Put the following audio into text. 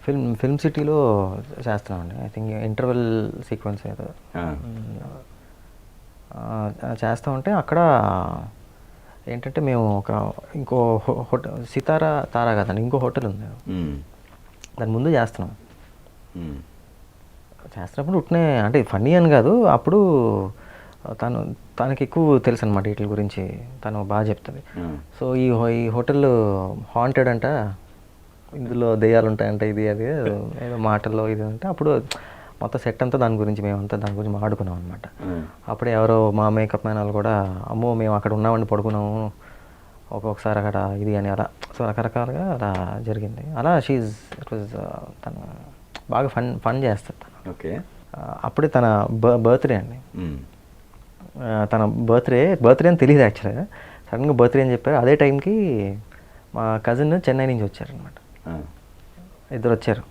Film సిటీలో చేస్తున్నామండి. I think interval sequence ఏదో చేస్తూ ఉంటే అక్కడ ఏంటంటే మేము ఇంకో హోటల్ సితారా తారా కదండి, ఇంకో హోటల్ ఉంది, దాని ముందు చేస్తున్నాం. చేస్తున్నప్పుడు ఉట్నే అంటే ఫన్నీ అని కాదు, అప్పుడు తనకి ఎక్కువ తెలుసు అనమాట వీటి గురించి, తను బాగా చెప్తుంది. సో ఈ హోటల్ హాంటెడ్ అంట, ఇందులో దెయ్యాలు ఉంటాయంట, ఇది అది ఏదో మాటల్లో ఇది అంటే, అప్పుడు మొత్తం సెట్ అంతా దాని గురించి మేమంతా దాని గురించి మాట్లాడుకున్నాం అనమాట. అప్పుడే ఎవరో మా మేకప్ మ్యాన్ వాళ్ళు కూడా, అమ్మో మేము అక్కడ ఉన్నామండి, పడుకున్నాము ఒక్కొక్కసారి అక్కడ ఇది అని, అలా సో రకరకాలుగా అలా జరిగింది. అలా ఇట్ వాజ్ తను బాగా ఫన్ చేస్తుంది తను. ఓకే. అప్పుడే తన బర్త్డే అండి. తన బర్త్డే అని తెలియదు యాక్చువల్గా, సడన్గా బర్త్డే అని చెప్పారు. అదే టైంకి మా కజిన్ చెన్నై నుంచి వచ్చారనమాట, ఇద్దరు వచ్చారు.